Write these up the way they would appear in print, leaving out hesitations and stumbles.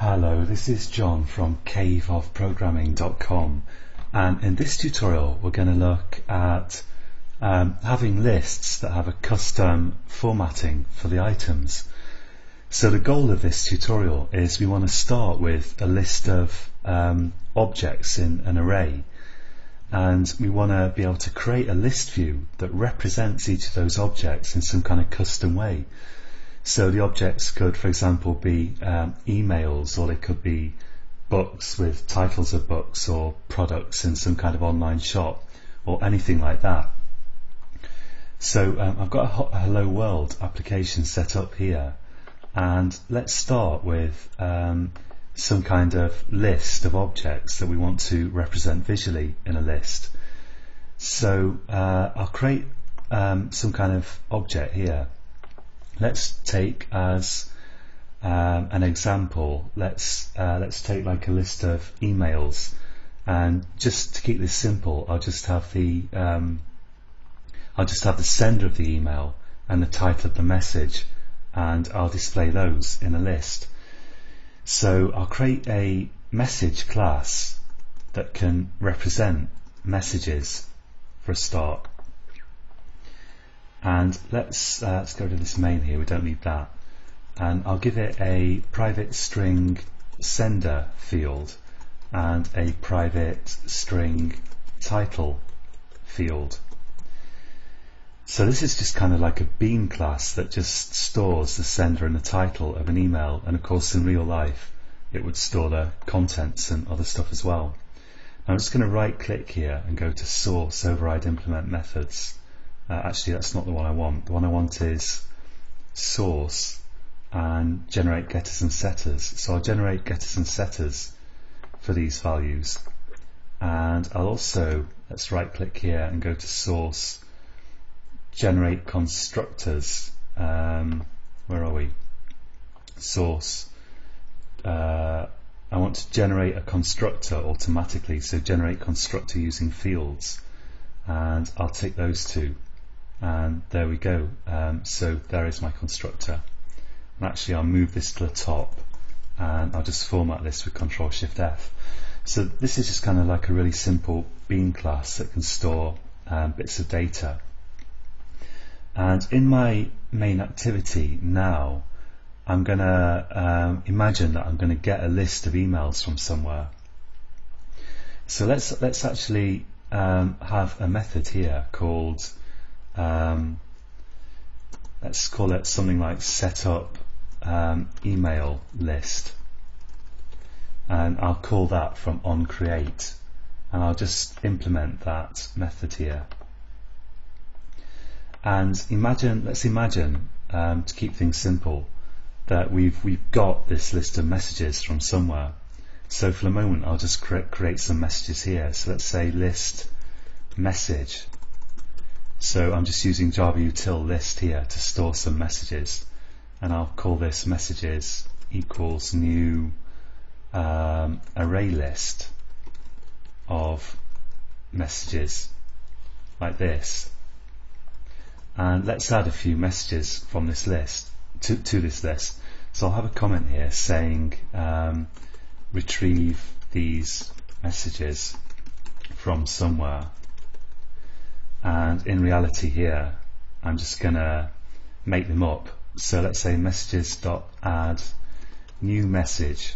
Hello, this is John from caveofprogramming.com, and in this tutorial we're going to look at having lists that have a custom formatting for the items. So the goal of this tutorial is we want to start with a list of objects in an array, and we want to be able to create a list view that represents each of those objects in some kind of custom way. So the objects could, for example, be emails, or they could be books with titles of books, or products in some kind of online shop, or anything like that. So I've got a Hello World application set up here, and let's start with some kind of list of objects that we want to represent visually in a list. So I'll create some kind of object here. Let's take as an example, let's take like a list of emails, and just to keep this simple, I'll just have the sender of the email and the title of the message, and I'll display those in a list. So I'll create a message class that can represent messages for a start. And let's go to this main here, we don't need that. And I'll give it a private string sender field and a private string title field. So this is just kind of like a bean class that just stores the sender and the title of an email, and of course in real life it would store the contents and other stuff as well. Now I'm just going to right click here and go to source, override, implement methods. Actually that's not the one I want. The one I want is source and generate getters and setters. So I'll generate getters and setters for these values, and I'll also, let's right click here and go to source, generate constructors. Where are we? Source. I want to generate a constructor automatically, so generate constructor using fields, and I'll tick those two. And there we go. So there is my constructor. And actually I'll move this to the top, and I'll just format this with Ctrl-Shift-F. So this is just kind of like a really simple bean class that can store bits of data. And in my main activity now, I'm going to imagine that I'm going to get a list of emails from somewhere. So let's actually have a method here called let's call it something like setup email list, and I'll call that from onCreate, and I'll just implement that method here. And let's imagine to keep things simple that we've got this list of messages from somewhere. So for the moment I'll just create some messages here. So let's say list message. So I'm just using Java util list here to store some messages, and I'll call this messages equals new array list of messages, like this. And let's add a few messages from this list to this list. So I'll have a comment here saying retrieve these messages from somewhere. And in reality here, I'm just going to make them up. So let's say messages.add new message.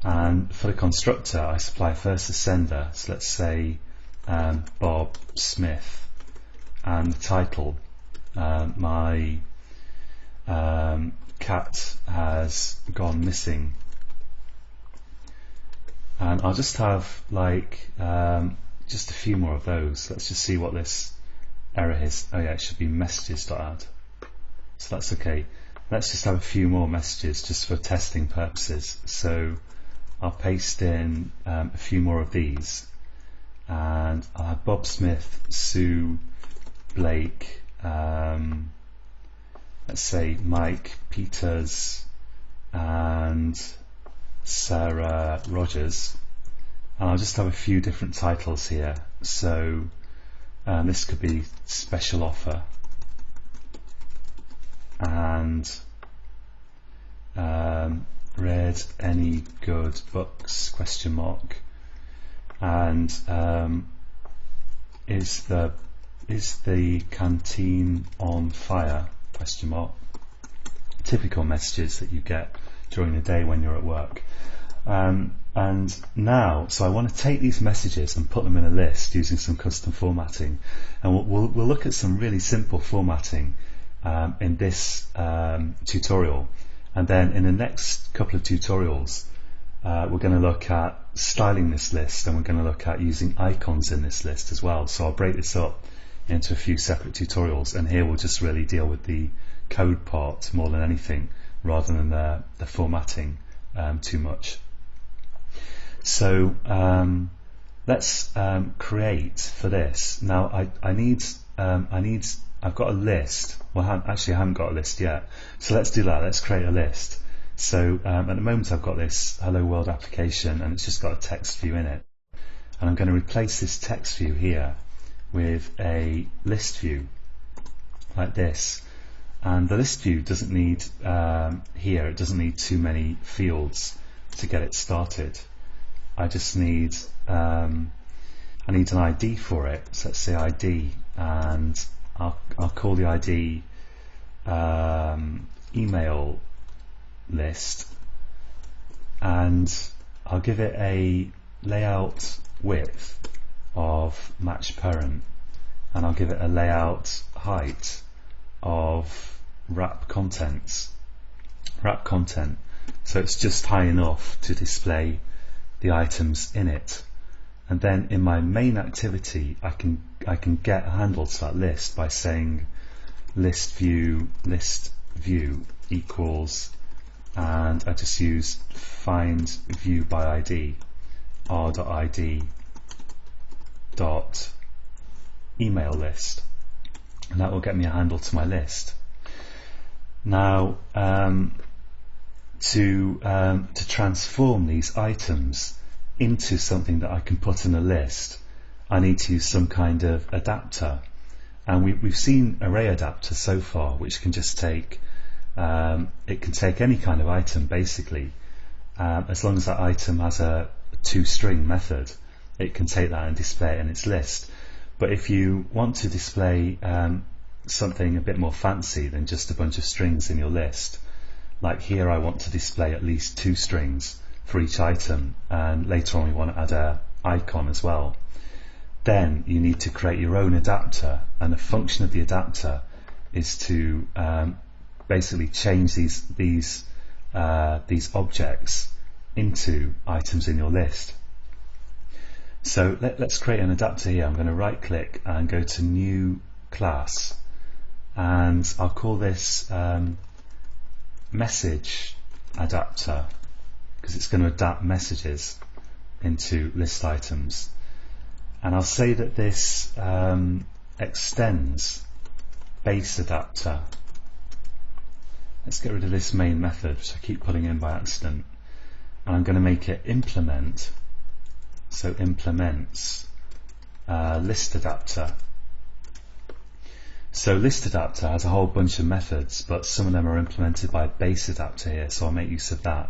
And for the constructor, I supply first the sender. So let's say Bob Smith. And the title, my cat has gone missing. And I'll just have like just a few more of those. Let's just see what this error is. Oh yeah, it should be messages.add. So that's okay. Let's just have a few more messages just for testing purposes. So I'll paste in a few more of these, and I'll have Bob Smith, Sue, Blake, let's say Mike, Peters, and Sarah Rogers. And I'll just have a few different titles here. So this could be special offer, and read any good books, question mark, and is the canteen on fire, question mark. Typical messages that you get during the day when you're at work. And now, so I want to take these messages and put them in a list using some custom formatting, and we'll look at some really simple formatting in this tutorial, and then in the next couple of tutorials we're going to look at styling this list, and we're going to look at using icons in this list as well. So I'll break this up into a few separate tutorials, and here we'll just really deal with the code part more than anything, rather than the formatting too much. So let's create for this. Now I've got a list. Well, actually I haven't got a list yet. So let's do that. Let's create a list. So at the moment I've got this Hello World application, and it's just got a text view in it. And I'm going to replace this text view here with a list view like this. And the list view doesn't need it doesn't need too many fields to get it started. I just need I need an ID for it. So let's say ID, and I'll call the ID email list, and I'll give it a layout width of match parent, and I'll give it a layout height of wrap content, so it's just high enough to display the items in it. And then in my main activity I can get a handle to that list by saying list view equals, and I just use find view by ID r.id dot email list, and that will get me a handle to my list. Now to transform these items into something that I can put in a list, I need to use some kind of adapter, and we've seen array adapter so far, which can just take it can take any kind of item basically, as long as that item has a toString method, it can take that and display it in its list. But if you want to display something a bit more fancy than just a bunch of strings in your list, like here I want to display at least 2 strings for each item, and later on we want to add an icon as well, then you need to create your own adapter, and the function of the adapter is to basically change these objects into items in your list. So let's create an adapter here. I'm going to right click and go to new class, and I'll call this message adapter, because it's going to adapt messages into list items. And I'll say that this extends base adapter. Let's get rid of this main method, which I keep putting in by accident, and I'm going to make it implement. So implements list adapter. So list adapter has a whole bunch of methods, but some of them are implemented by base adapter here, so I'll make use of that.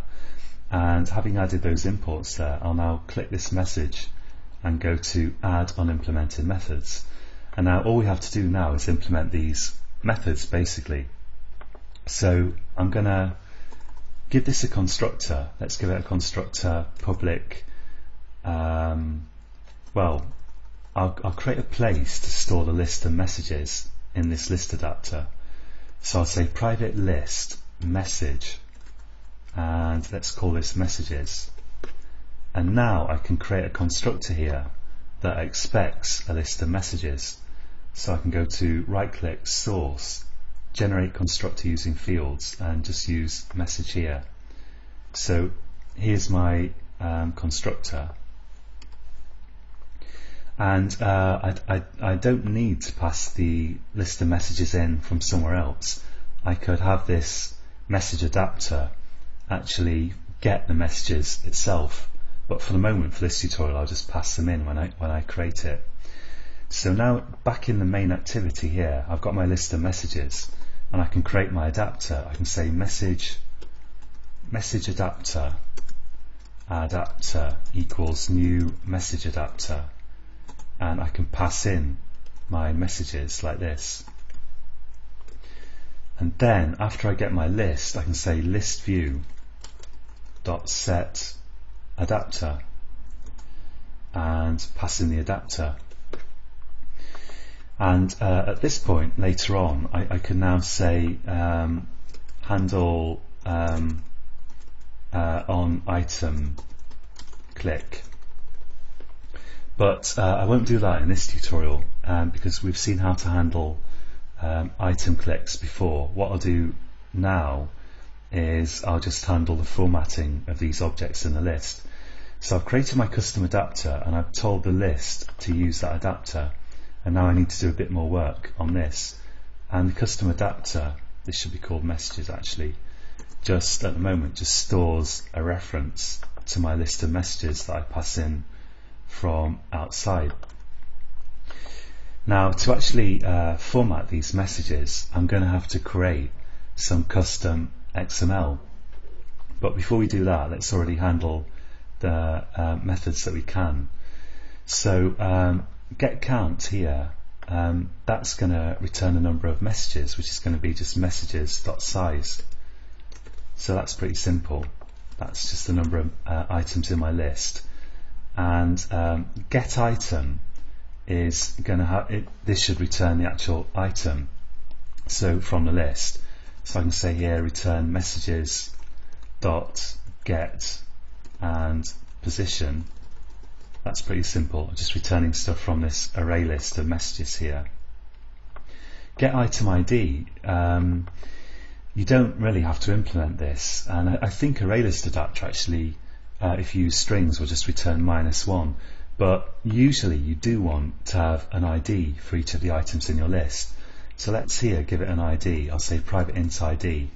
And having added those imports there, I'll now click this message and go to add unimplemented methods. And now all we have to do now is implement these methods basically. So I'm going to give this a constructor. Let's give it a constructor public. Well, I'll create a place to store the list of messages in this list adapter. So I'll say private list message, and let's call this messages. And now I can create a constructor here that expects a list of messages. So I can go to right click, source, generate constructor using fields, and just use message here. So here's my constructor, and I don't need to pass the list of messages in from somewhere else. I could have this message adapter actually get the messages itself, but for the moment, for this tutorial, I'll just pass them in when I create it. So now back in the main activity here, I've got my list of messages, and I can create my adapter. I can say message message adapter equals new message adapter, and I can pass in my messages like this. And then after I get my list, I can say list view dot set adapter and pass in the adapter. And at this point later on, I can now say handle on item click, but I won't do that in this tutorial because we've seen how to handle item clicks before. What I'll do now is I'll just handle the formatting of these objects in the list. So I've created my custom adapter and I've told the list to use that adapter, and now I need to do a bit more work on this. And the custom adapter, this should be called messages actually, just at the moment just stores a reference to my list of messages that I pass in from outside. Now to actually format these messages, I'm going to have to create some custom XML. But before we do that, let's already handle the methods that we can. So get count here, that's going to return a number of messages, which is going to be just messages.size. So that's pretty simple. That's just the number of items in my list. And get item is going to have this should return the actual item, so from the list. So I can say here return messages dot get and position. That's pretty simple, just returning stuff from this array list of messages here. Get item ID, you don't really have to implement this, and I think array list adapter actually, if you use strings, will just return -1, but usually you do want to have an ID for each of the items in your list. So let's here give it an ID. I'll say private int ID,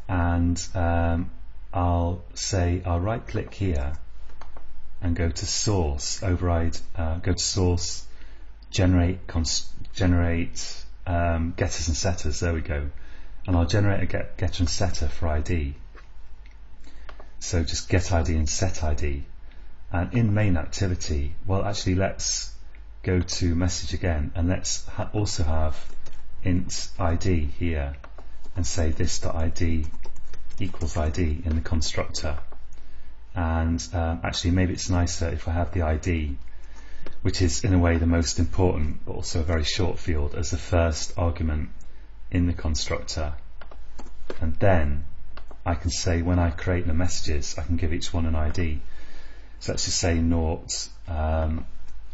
and I'll right click here and go to source, override, go to source, generate getters and setters, there we go, and I'll generate a getter and setter for ID. So just get ID and set ID, and in main activity, well actually let's go to message again, and let's also have int ID here and say this.id equals ID in the constructor. And actually maybe it's nicer if I have the ID, which is in a way the most important but also a very short field, as the first argument in the constructor. And then I can say when I create the messages, I can give each one an ID. So let's just say 0,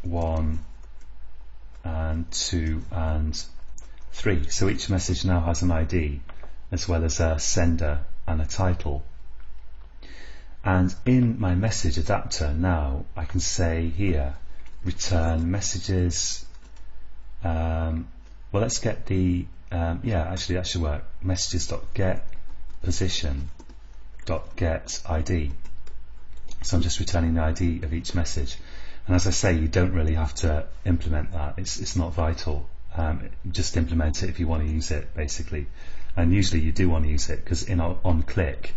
1 and 2 and 3. So each message now has an ID as well as a sender and a title. And in my message adapter now I can say here return messages, well let's get the yeah actually that should work, messages.get position.get ID. So I'm just returning the ID of each message, and as I say, you don't really have to implement that, it's not vital, just implement it if you want to use it basically. And usually you do want to use it because in on click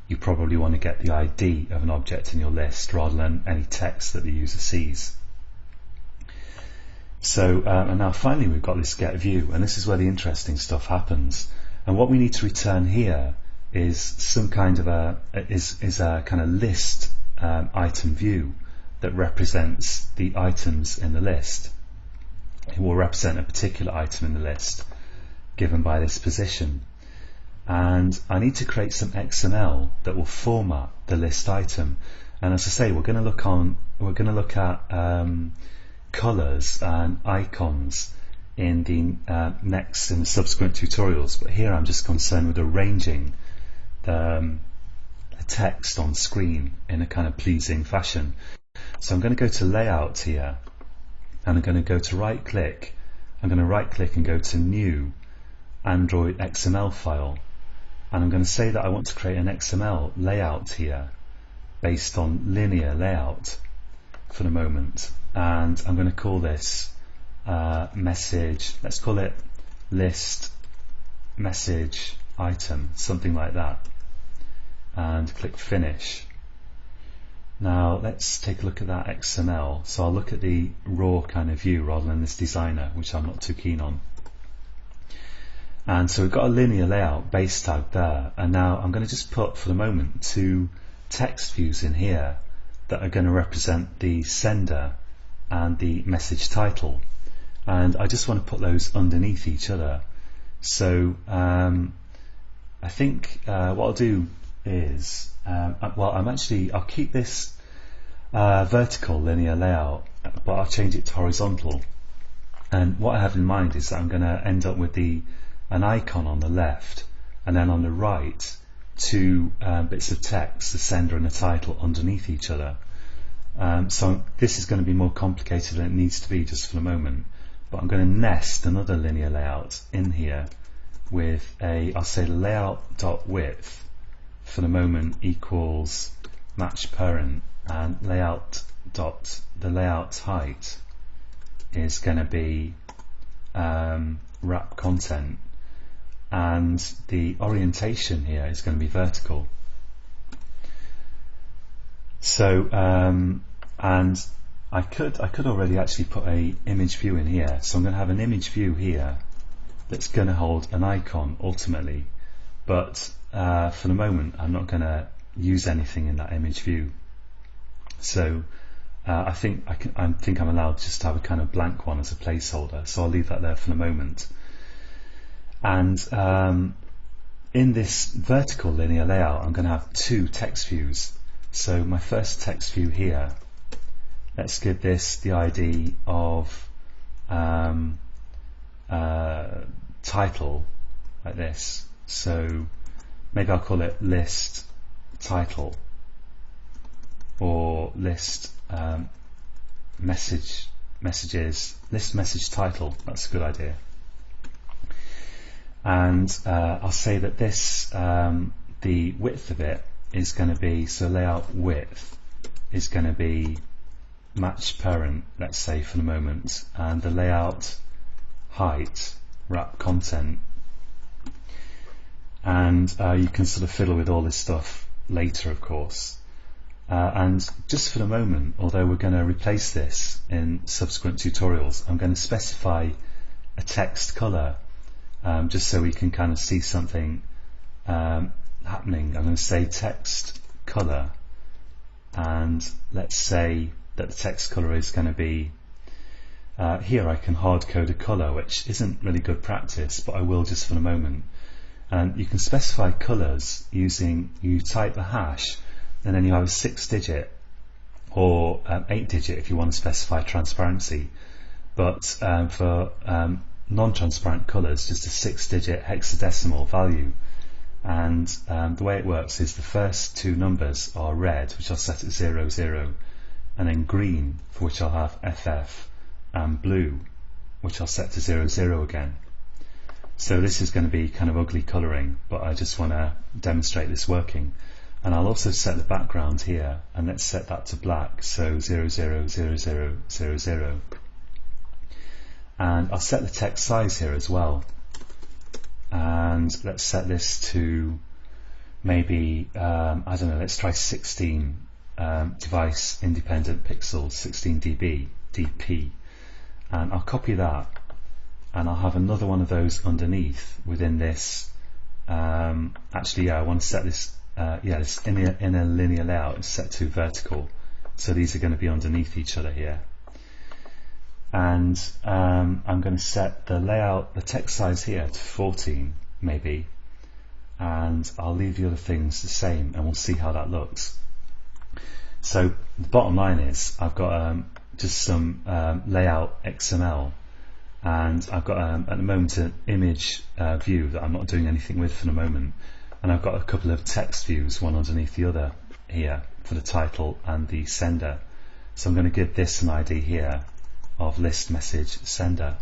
you probably want to get the ID of an object in your list rather than any text that the user sees. So and now finally we've got this get view, and this is where the interesting stuff happens. And what we need to return here is some kind of a kind of list item view that represents the items in the list. It will represent a particular item in the list given by this position, and I need to create some XML that will format the list item. And as I say, we're going to look at colors and icons in the in the subsequent tutorials, but here I'm just concerned with arranging the text on screen in a kind of pleasing fashion. So I'm going to go to layout here, and I'm going to go to right click. I'm going to right click and go to new Android XML file, and I'm going to say that I want to create an XML layout here based on linear layout for the moment, and I'm going to call this message, let's call it list message item, something like that. and click Finish. Now let's take a look at that XML. So I'll look at the raw kind of view rather than this designer, which I'm not too keen on. And so we've got a linear layout base tag there, and now I'm going to just put for the moment 2 text views in here that are going to represent the sender and the message title, and I just want to put those underneath each other. So I think what I'll do is I'll keep this vertical linear layout, but I'll change it to horizontal. And what I have in mind is that I'm going to end up with an icon on the left, and then on the right 2 bits of text, the sender and the title, underneath each other. So this is going to be more complicated than it needs to be just for the moment, but I'm going to nest another linear layout in here with I'll say layout.width for the moment equals match parent, and the layout height is going to be wrap content, and the orientation here is going to be vertical. So and I could already actually put a image view in here, so I'm going to have an image view here that's going to hold an icon ultimately, but for the moment I'm not going to use anything in that image view. So I think I'm allowed just to have a kind of blank one as a placeholder, so I'll leave that there for the moment. And in this vertical linear layout I'm going to have 2 text views. So my first text view here, let's give this the ID of title, like this. So maybe I'll call it list title, or list list message title. That's a good idea. And I'll say that this the width of it is going to be, so layout width is going to be match parent, let's say for the moment, and the layout height wrap content. And you can sort of fiddle with all this stuff later, of course. And just for the moment, although we're going to replace this in subsequent tutorials, I'm going to specify a text color, just so we can kind of see something happening. I'm going to say text color, and let's say that the text color is going to be here I can hard code a color, which isn't really good practice, but I will just for the moment. And you can specify colors using, you type a hash, and then you have a 6-digit or 8-digit if you want to specify transparency. But for non-transparent colors, just a 6-digit hexadecimal value. And the way it works is the first 2 numbers are red, which I'll set at 00, 0, and then green, for which I'll have FF, and blue, which I'll set to 00, 0 again. So this is going to be kind of ugly colouring, but I just want to demonstrate this working. And I'll also set the background here, and let's set that to black, so 00, 0, 0, 0, 0. And I'll set the text size here as well. And let's set this to maybe, I don't know, let's try 16 device independent pixels, 16 dp. And I'll copy that, and I'll have another one of those underneath within this. Actually, yeah, I want to set this, this in a linear layout is set to vertical, so these are going to be underneath each other here. And I'm going to set the layout, the text size here to 14 maybe, and I'll leave the other things the same, and we'll see how that looks. So the bottom line is I've got just some layout XML, and I've got at the moment an image view that I'm not doing anything with for the moment, and I've got a couple of text views, one underneath the other here for the title and the sender. So I'm going to give this an ID here of list message sender.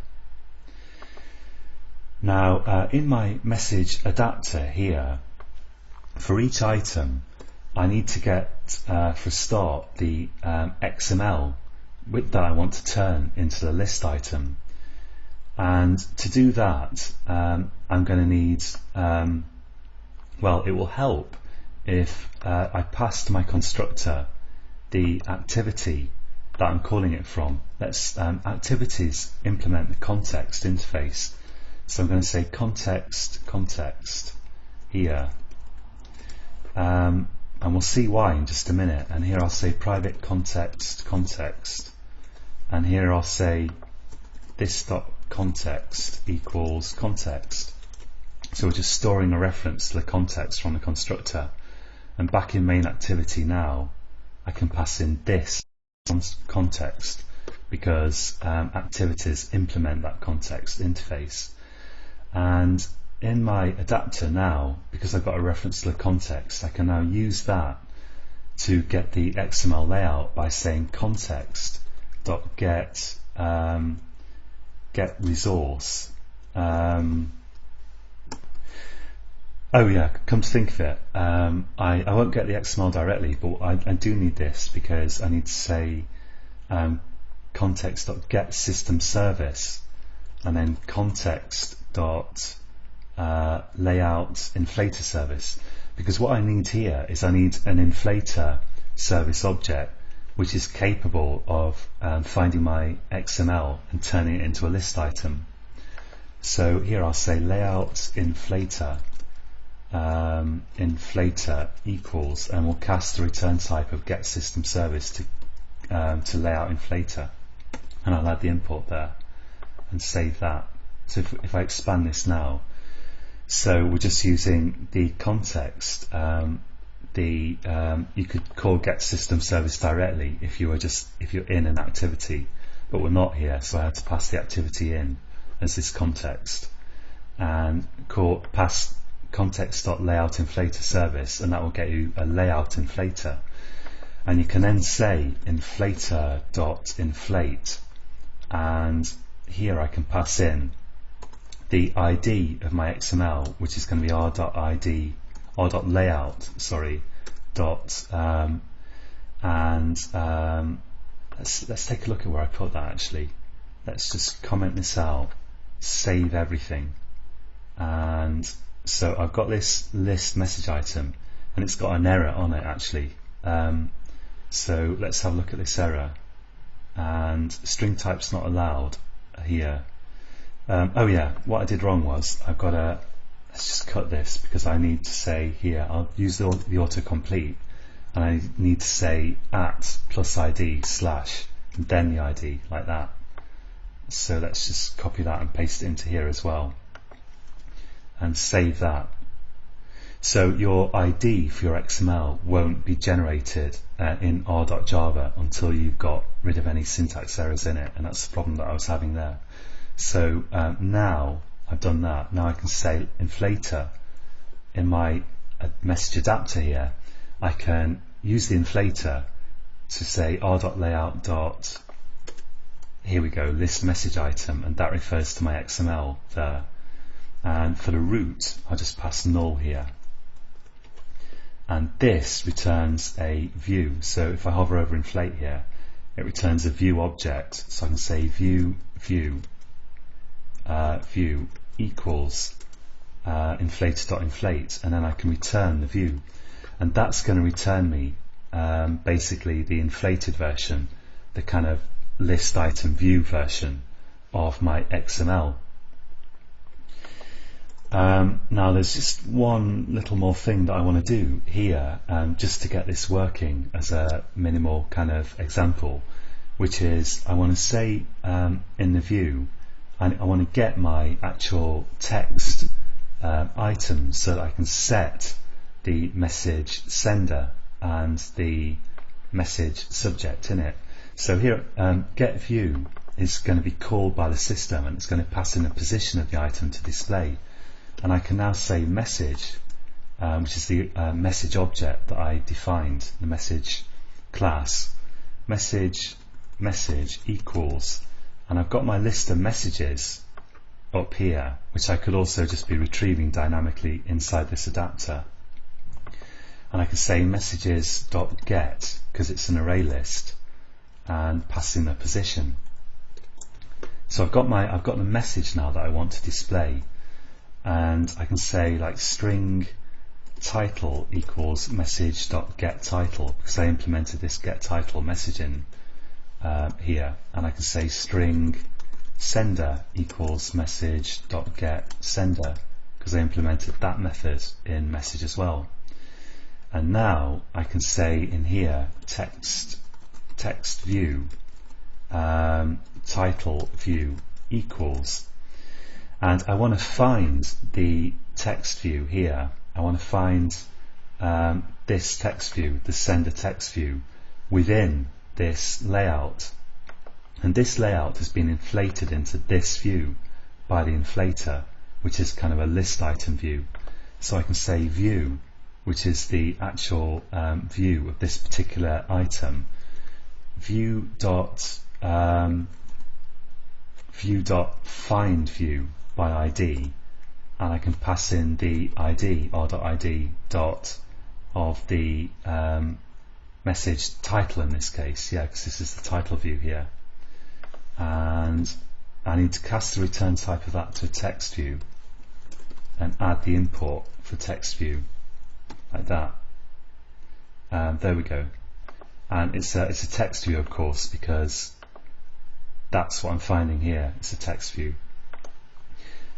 Now in my message adapter here, for each item I need to get for a start the XML that I want to turn into the list item, and to do that I'm going to need, well, it will help if I pass to my constructor the activity that I'm calling it from. Let's activities implement the context interface. So I'm going to say context here, and we'll see why in just a minute. And here I'll say private context, and here I'll say this dot context equals context. So we're just storing a reference to the context from the constructor. And back in main activity now, I can pass in this context because activities implement that context interface. And in my adapter now, because I've got a reference to the context, I can now use that to get the XML layout by saying context.get get resource. Oh yeah, come to think of it, I won't get the XML directly, but I do need this because I need to say context.get system service and then context.layout inflator service, because what I need here is I need an inflator service object which is capable of finding my XML and turning it into a list item. So here I'll say layout inflator inflator equals, and we'll cast the return type of get system service to layout inflator, and I'll add the import there and save that. So if I expand this now, so we're just using the context. You could call get system service directly if you're in an activity, but we're not here, so I had to pass the activity in as this context and pass context.layout inflator service, and that will get you a layout inflator. And you can then say inflator.inflate, and here I can pass in the ID of my XML, which is going to be r.layout, let's take a look at where I put that actually. Let's just comment this out, save everything, and so I've got this list message item and it's got an error on it actually. So let's have a look at this error, and string type's not allowed here. Oh yeah, what I did wrong was let's just cut this, because I need to say here, I'll use the autocomplete, and I need to say at plus ID slash and then the ID, like that. So let's just copy that and paste it into here as well and save that. So your ID for your XML won't be generated in r.java until you've got rid of any syntax errors in it, and that's the problem that I was having there. So now I've done that. Now I can say inflator in my message adapter here. I can use the inflator to say r.layout. Here we go, list message item, and that refers to my XML there. And for the root, I'll just pass null here. And this returns a view. So if I hover over inflate here, it returns a view object. So I can say view equals inflator.inflate, and then I can return the view, and that's going to return me basically the inflated version, the kind of list item view version of my XML. Now there's just one little more thing that I want to do here, just to get this working as a minimal kind of example, which is I want to say in the view, I want to get my actual text items so that I can set the message sender and the message subject in it. So here get view is going to be called by the system, and it's going to pass in a position of the item to display. And I can now say message, which is the message object that I defined, the message class, message equals, and I've got my list of messages up here, which I could also just be retrieving dynamically inside this adapter. And I can say messages.get, because it's an array list, and pass in the position. So I've got the message now that I want to display, and I can say like string title equals message.getTitle, because I implemented this getTitle messaging here, and I can say string sender equals message.getSender, because I implemented that method in message as well. And now I can say in here text view title view equals, and I want to find the text view here. I want to find this text view, the sender text view, within this layout, and this layout has been inflated into this view by the inflator, which is kind of a list item view. So I can say view, which is the actual view of this particular item, view dot find view by ID, and I can pass in the ID r.id dot of the message title in this case, yeah, because this is the title view here, and I need to cast the return type of that to a text view and add the import for text view like that. There we go, and it's a text view, of course, because that's what I'm finding here. It's a text view.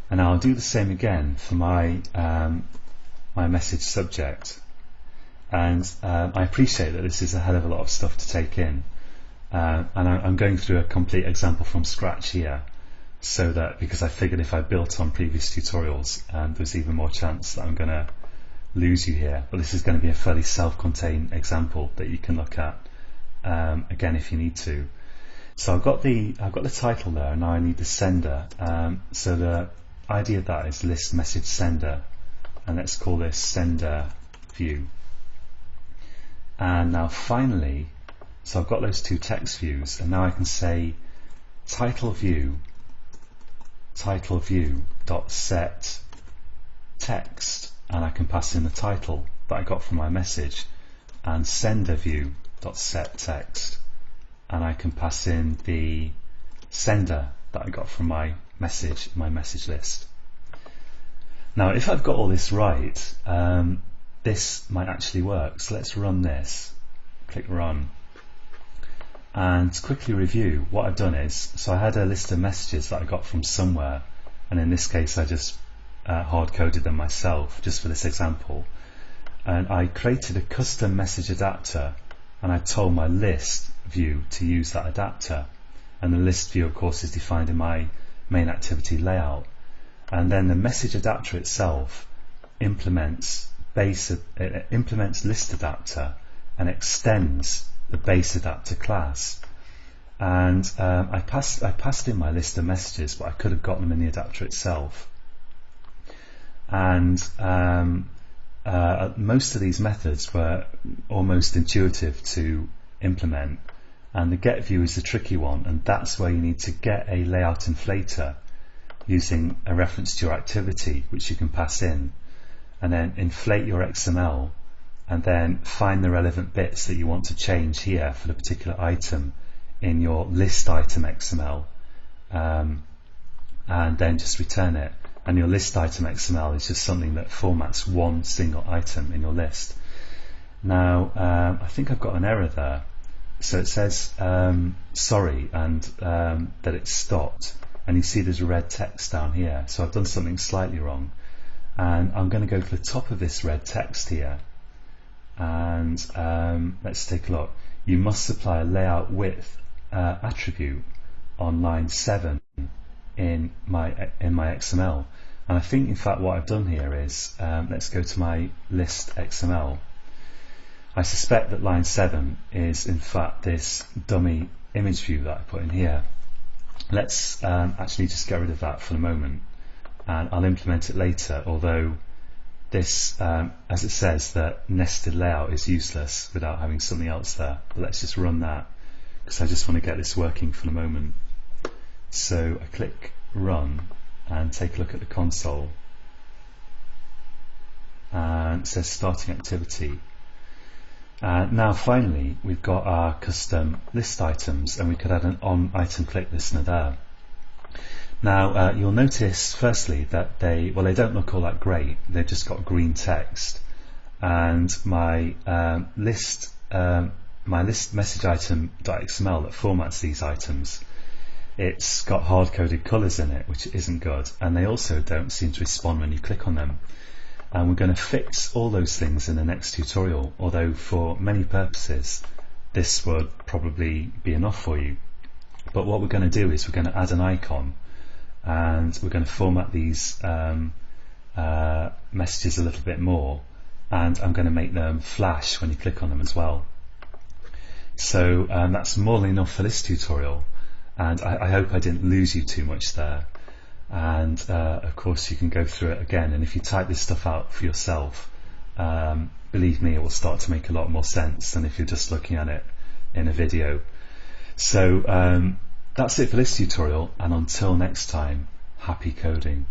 And I'll do the same again for my my message subject. And I appreciate that this is a hell of a lot of stuff to take in, and I'm going through a complete example from scratch here, so that because I figured if I built on previous tutorials, there's even more chance that I'm going to lose you here. But this is going to be a fairly self-contained example that you can look at again if you need to. So I've got the title there, and now I need the sender. So the ID of that is list message sender, and let's call this sender view. And now finally, so I've got those two text views, and now I can say title view dot set text, and I can pass in the title that I got from my message, and sender view dot set text, and I can pass in the sender that I got from my message list. Now if I've got all this right, this might actually work. So let's run this, click run, and to quickly review what I've done is, so I had a list of messages that I got from somewhere, and in this case I just hard coded them myself just for this example, and I created a custom message adapter, and I told my list view to use that adapter, and the list view of course is defined in my main activity layout, and then the message adapter itself implements list adapter and extends the base adapter class, and I passed in my list of messages, but I could have gotten them in the adapter itself, and most of these methods were almost intuitive to implement, and the get view is the tricky one, and that's where you need to get a layout inflator using a reference to your activity which you can pass in, and then inflate your XML, and then find the relevant bits that you want to change here for the particular item in your list item XML, and then just return it. And your list item XML is just something that formats one single item in your list. Now I think I've got an error there, so it says sorry, and that it's stopped, and you see there's red text down here, so I've done something slightly wrong, and I'm going to go to the top of this red text here, and let's take a look. You must supply a layout width attribute on line 7 in my XML, and I think in fact what I've done here is, let's go to my list XML. I suspect that line 7 is in fact this dummy image view that I put in here. Let's actually just get rid of that for the moment, and I'll implement it later, although this, as it says, that nested layout is useless without having something else there. But let's just run that, because I just want to get this working for the moment. So I click run and take a look at the console, and it says starting activity. Now finally we've got our custom list items, and we could add an on item click listener there. Now you'll notice firstly that they don't look all that great. They've just got green text, and my list message item.xml that formats these items, it's got hard-coded colours in it, which isn't good, and they also don't seem to respond when you click on them. And we're going to fix all those things in the next tutorial, although for many purposes this would probably be enough for you. But what we're going to do is we're going to add an icon, and we're going to format these messages a little bit more, and I'm going to make them flash when you click on them as well. So that's more than enough for this tutorial, and I hope I didn't lose you too much there. And of course you can go through it again, and if you type this stuff out for yourself, believe me, it will start to make a lot more sense than if you're just looking at it in a video. So that's it for this tutorial, and until next time, happy coding.